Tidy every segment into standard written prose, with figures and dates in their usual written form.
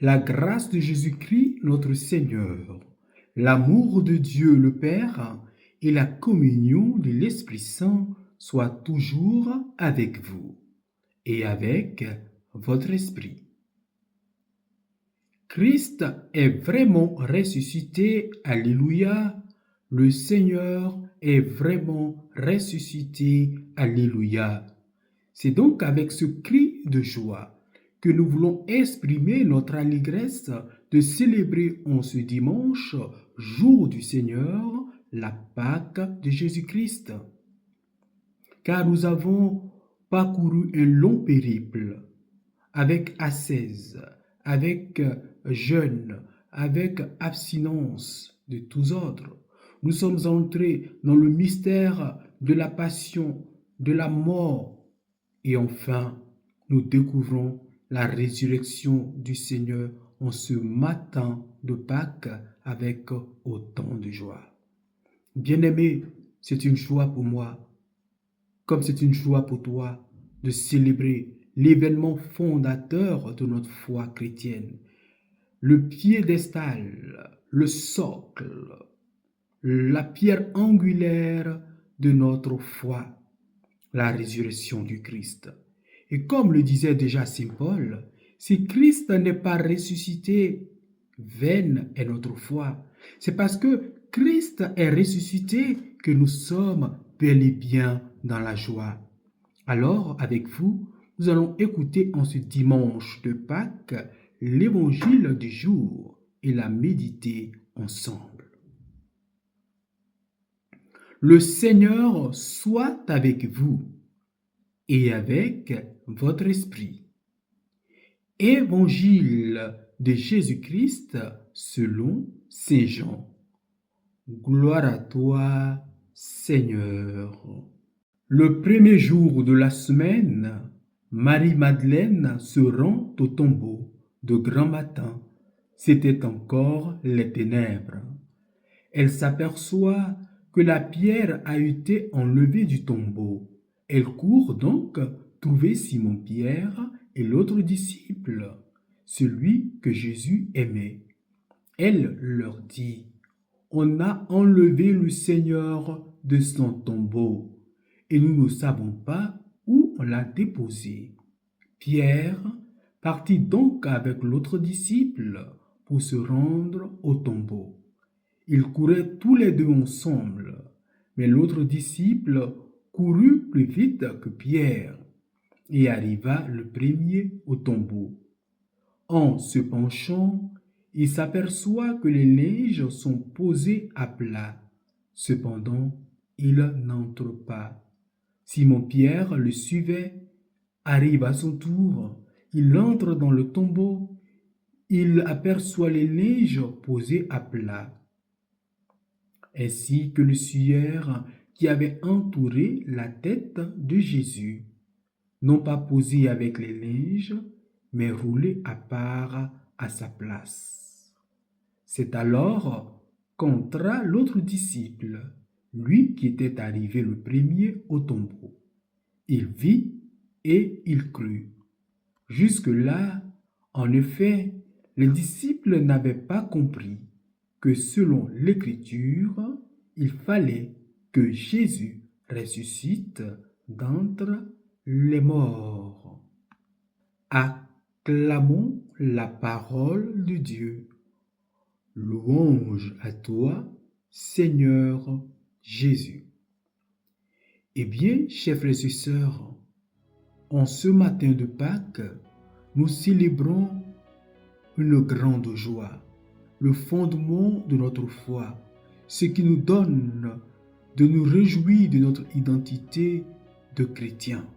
La grâce de Jésus-Christ, notre Seigneur, l'amour de Dieu le Père et la communion de l'Esprit Saint soient toujours avec vous et avec votre esprit. Christ est vraiment ressuscité, alléluia. Le Seigneur est vraiment ressuscité, alléluia. C'est donc avec ce cri de joie que nous voulons exprimer notre allégresse de célébrer en ce dimanche, jour du Seigneur, la Pâque de Jésus-Christ. Car nous avons parcouru un long périple avec ascèse, avec jeûne, avec abstinence de tous ordres. Nous sommes entrés dans le mystère de la passion, de la mort, et enfin, nous découvrons la résurrection du Seigneur en ce matin de Pâques avec autant de joie. Bien-aimé, c'est une joie pour moi, comme c'est une joie pour toi, de célébrer l'événement fondateur de notre foi chrétienne, le piédestal, le socle, la pierre angulaire de notre foi, la résurrection du Christ. Et comme le disait déjà Saint Paul, si Christ n'est pas ressuscité, vaine est notre foi. C'est parce que Christ est ressuscité que nous sommes bel et bien dans la joie. Alors, avec vous, nous allons écouter en ce dimanche de Pâques l'évangile du jour et la méditer ensemble. Le Seigneur soit avec vous et avec votre esprit. Évangile de Jésus-Christ selon Saint Jean. Gloire à toi, Seigneur. Le premier jour de la semaine, Marie-Madeleine se rend au tombeau de grand matin. C'était encore les ténèbres. Elle s'aperçoit que la pierre a été enlevée du tombeau. Elle court donc trouver Simon-Pierre et l'autre disciple, celui que Jésus aimait. Elle leur dit: « On a enlevé le Seigneur de son tombeau et nous ne savons pas où on l'a déposé. » Pierre partit donc avec l'autre disciple pour se rendre au tombeau. Ils couraient tous les deux ensemble, mais l'autre disciple courut plus vite que Pierre et arriva le premier au tombeau. En se penchant, il s'aperçoit que les linges sont posés à plat. Cependant, il n'entre pas. Simon-Pierre le suivait, arrive à son tour, il entre dans le tombeau, il aperçoit les linges posés à plat, ainsi que le suaire qui avait entouré la tête de Jésus, non pas posé avec les linges, mais roulé à part à sa place. C'est alors qu'entra l'autre disciple, lui qui était arrivé le premier au tombeau. Il vit et il crut. Jusque-là, en effet, les disciples n'avaient pas compris que selon l'Écriture, il fallait que Jésus ressuscite d'entre les morts. Acclamons la parole de Dieu. Louange à toi, Seigneur Jésus. Eh bien, chers frères et sœurs, en ce matin de Pâques, nous célébrons une grande joie, le fondement de notre foi, ce qui nous donne de nous réjouir de notre identité de chrétien.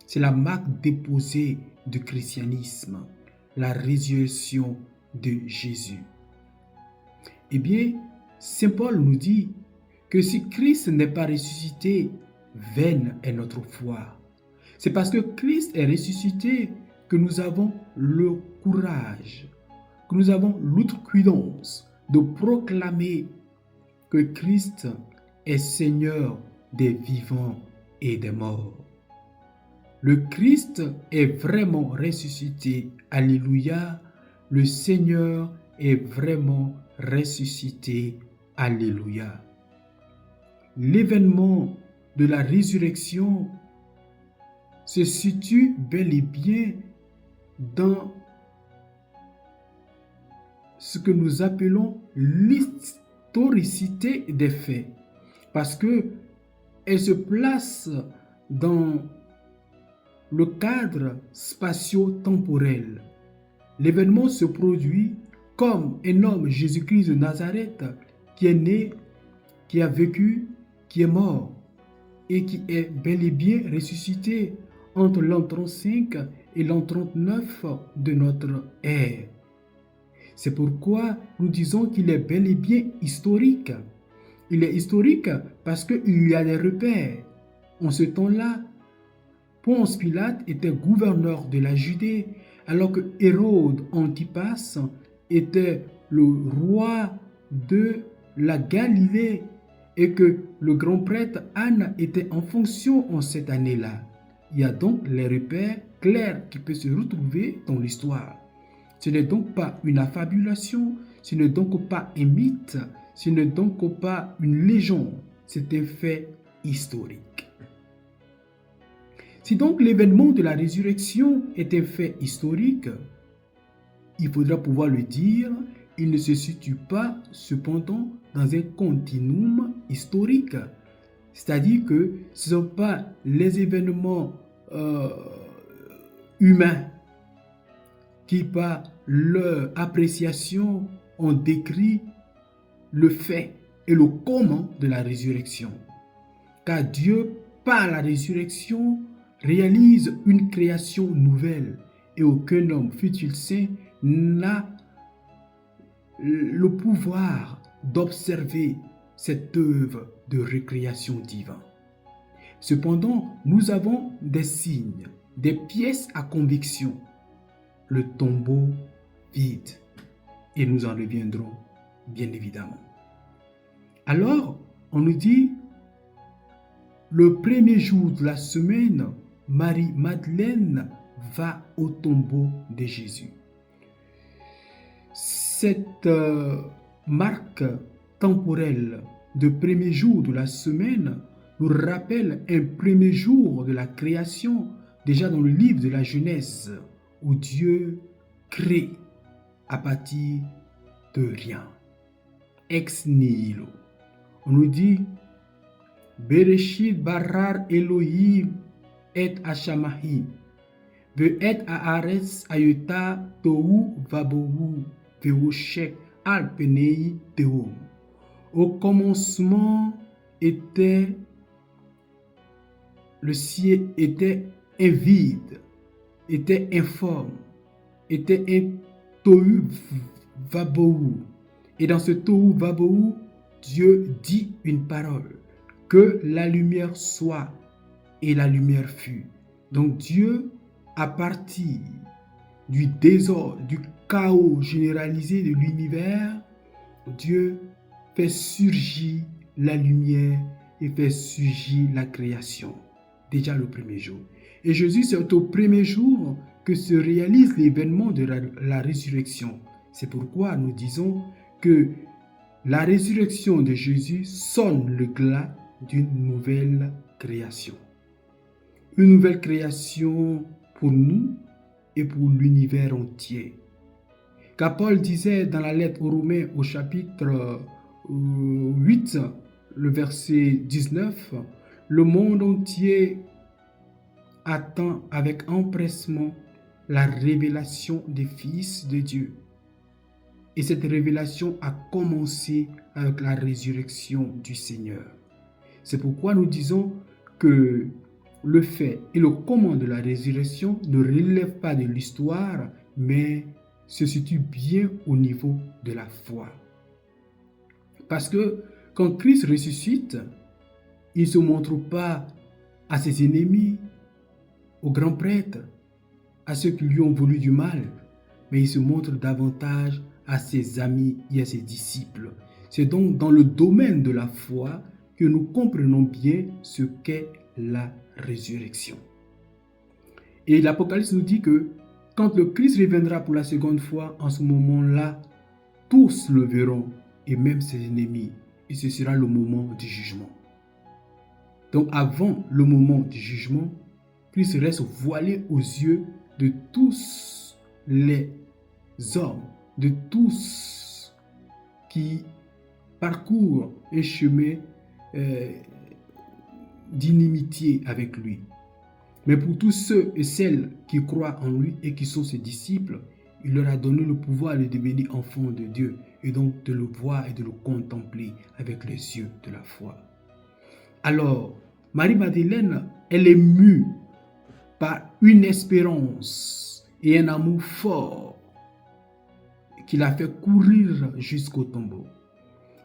C'est la marque déposée du christianisme, la résurrection de Jésus. Eh bien, Saint Paul nous dit que si Christ n'est pas ressuscité, vaine est notre foi. C'est parce que Christ est ressuscité que nous avons le courage, que nous avons l'outrecuidance de proclamer que Christ est Seigneur des vivants et des morts. Le Christ est vraiment ressuscité. Alléluia. le Seigneur est vraiment ressuscité. Alléluia. L'événement de la résurrection se situe bel et bien dans ce que nous appelons l'historicité des faits, parce que elle se place dans le cadre spatio-temporel. L'événement se produit comme un homme, Jésus-Christ de Nazareth, qui est né, qui a vécu, qui est mort et qui est bel et bien ressuscité entre l'an 35 et l'an 39 de notre ère. C'est pourquoi nous disons qu'il est bel et bien historique. Il est historique parce qu'il y a des repères. En ce temps-là, Ponce Pilate était gouverneur de la Judée, alors que Hérode Antipas était le roi de la Galilée et que le grand prêtre Anne était en fonction en cette année-là. Il y a donc les repères clairs qui peuvent se retrouver dans l'histoire. Ce n'est donc pas une affabulation, ce n'est donc pas un mythe, ce n'est donc pas une légende, c'est un fait historique. Si donc l'événement de la résurrection est un fait historique, il faudra pouvoir le dire, il ne se situe pas cependant dans un continuum historique. C'est-à-dire que ce ne sont pas les événements humains qui, par leur appréciation, ont décrit le fait et le comment de la résurrection. Car Dieu, par la résurrection, réalise une création nouvelle et aucun homme, fût-il saint, n'a le pouvoir d'observer cette œuvre de récréation divine. Cependant, nous avons des signes, des pièces à conviction. Le tombeau vide. Et nous en reviendrons, bien évidemment. Alors, on nous dit, le premier jour de la semaine, Marie-Madeleine va au tombeau de Jésus. Cette marque temporelle de premier jour de la semaine nous rappelle un premier jour de la création, déjà dans le livre de la Genèse, où Dieu crée à partir de rien, ex nihilo. On nous dit, Bereshit barar Elohim et Hashamahi, Ve'et haaretz ayota tohu vabohu, Ve'oshek al penei tehom. Au commencement était le ciel était un vide, était informe, était un tohu vabohu. Et dans ce tohu vabohu, Dieu dit une parole, que la lumière soit, et la lumière fut. Donc Dieu, à partir du désordre, du chaos généralisé de l'univers, Dieu fait surgir la lumière et fait surgir la création. Déjà le premier jour. Et Jésus, c'est au premier jour que se réalise l'événement de la résurrection. C'est pourquoi nous disons que la résurrection de Jésus sonne le glas d'une nouvelle création. Une nouvelle création pour nous et pour l'univers entier. Car Paul disait dans la lettre aux Romains au chapitre 8, le verset 19, le monde entier attend avec empressement la révélation des fils de Dieu. Et cette révélation a commencé avec la résurrection du Seigneur. C'est pourquoi nous disons que le fait et le comment de la résurrection ne relèvent pas de l'histoire, mais se situent bien au niveau de la foi. Parce que quand Christ ressuscite, il ne se montre pas à ses ennemis, aux grands prêtres, à ceux qui lui ont voulu du mal, mais il se montre davantage à ses amis et à ses disciples. C'est donc dans le domaine de la foi que nous comprenons bien ce qu'est la résurrection. Et l'Apocalypse nous dit que quand le Christ reviendra pour la seconde fois, en ce moment-là, tous le verront, et même ses ennemis. Et ce sera le moment du jugement. Donc avant le moment du jugement, Christ reste voilé aux yeux de tous les hommes, de tous qui parcourent un chemin d'inimitié avec lui. Mais pour tous ceux et celles qui croient en lui et qui sont ses disciples, il leur a donné le pouvoir de devenir enfants de Dieu et donc de le voir et de le contempler avec les yeux de la foi. Alors, Marie-Madeleine, elle est mue par une espérance et un amour fort qui l'a fait courir jusqu'au tombeau.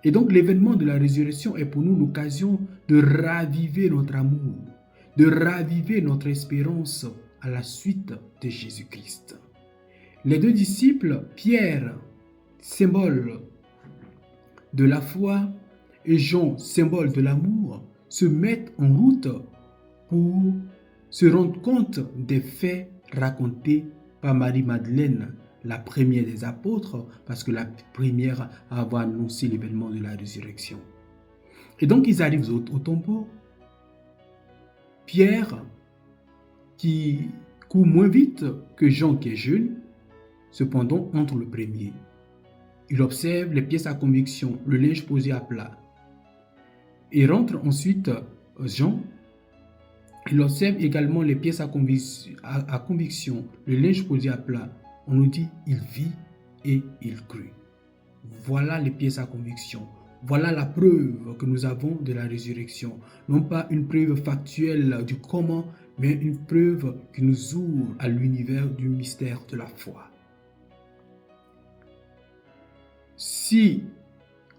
Et donc l'événement de la résurrection est pour nous l'occasion de raviver notre amour, de raviver notre espérance à la suite de Jésus-Christ. Les deux disciples, Pierre, symbole de la foi, et Jean, symbole de l'amour, se mettent en route pour se rendre compte des faits racontés par Marie-Madeleine, la première des apôtres, parce que la première à avoir annoncé l'événement de la résurrection. Et donc ils arrivent au tombeau. Pierre, qui court moins vite que Jean qui est jeune, cependant entre le premier. Il observe les pièces à conviction, le linge posé à plat. Et rentre ensuite Jean. Il observe également les pièces à conviction, le linge posé à plat. On nous dit, il vit et il crut. Voilà les pièces à conviction. Voilà la preuve que nous avons de la résurrection. Non pas une preuve factuelle du comment, mais une preuve qui nous ouvre à l'univers du mystère de la foi. Si,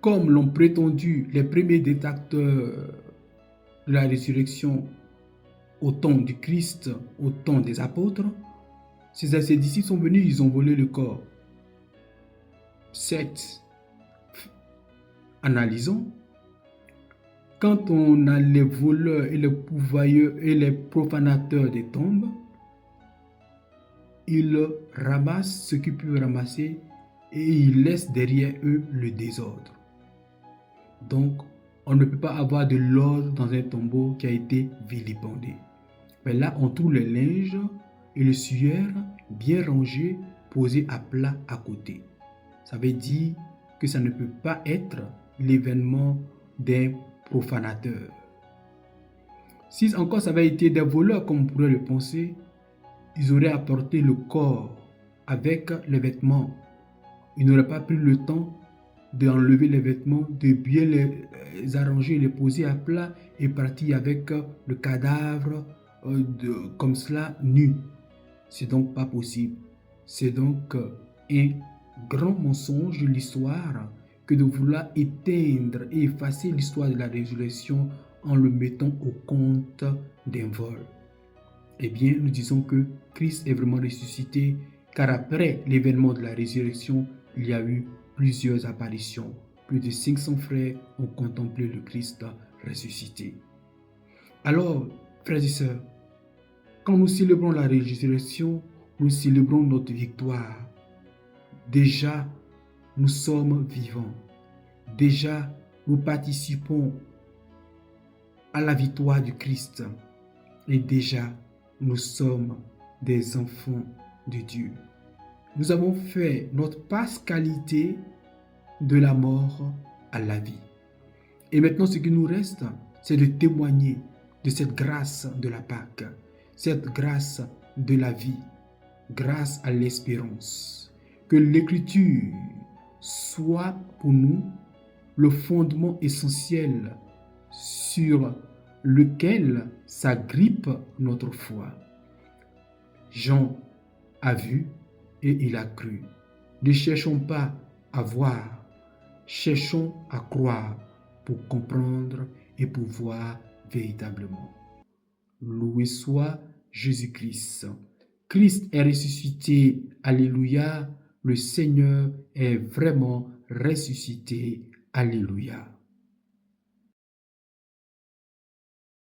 comme l'ont prétendu les premiers détracteurs de la résurrection au temps du Christ, au temps des apôtres, ces disciples sont venus, ils ont volé le corps. Certes, analysons, quand on a les voleurs et les pourvoyeurs et les profanateurs des tombes, ils ramassent ce qu'ils peuvent ramasser et ils laissent derrière eux le désordre. Donc, on ne peut pas avoir de l'ordre dans un tombeau qui a été vilipendé. Mais là, on trouve le linge et le suaire bien rangés, posés à plat à côté. Ça veut dire que ça ne peut pas être l'événement d'un profanateur. Si encore ça avait été des voleurs, comme on pourrait le penser, ils auraient apporté le corps avec les vêtements. Ils n'auraient pas pris le temps d'enlever les vêtements, de bien les arranger, les poser à plat et partir avec le cadavre comme cela nu. C'est donc pas possible. C'est donc un grand mensonge de l'histoire que de vouloir éteindre et effacer l'histoire de la résurrection en le mettant au compte d'un vol. Eh bien, nous disons que Christ est vraiment ressuscité, car après l'événement de la résurrection, il y a eu plusieurs apparitions. Plus de 500 frères ont contemplé le Christ ressuscité. Alors, frères et sœurs, quand nous célébrons la résurrection, nous célébrons notre victoire. Déjà, nous sommes vivants. Déjà, nous participons à la victoire du Christ. Et déjà, nous sommes des enfants de Dieu. Nous avons fait notre pascalité de la mort à la vie. Et maintenant, ce qui nous reste, c'est de témoigner de cette grâce de la Pâque, cette grâce de la vie, grâce à l'espérance. Que l'Écriture soit pour nous le fondement essentiel sur lequel s'agrippe notre foi. Jean a vu et il a cru. Ne cherchons pas à voir, cherchons à croire pour comprendre et pour voir véritablement. Loué soit Jésus-Christ. Christ est ressuscité. Alléluia. Le Seigneur est vraiment ressuscité. Alléluia.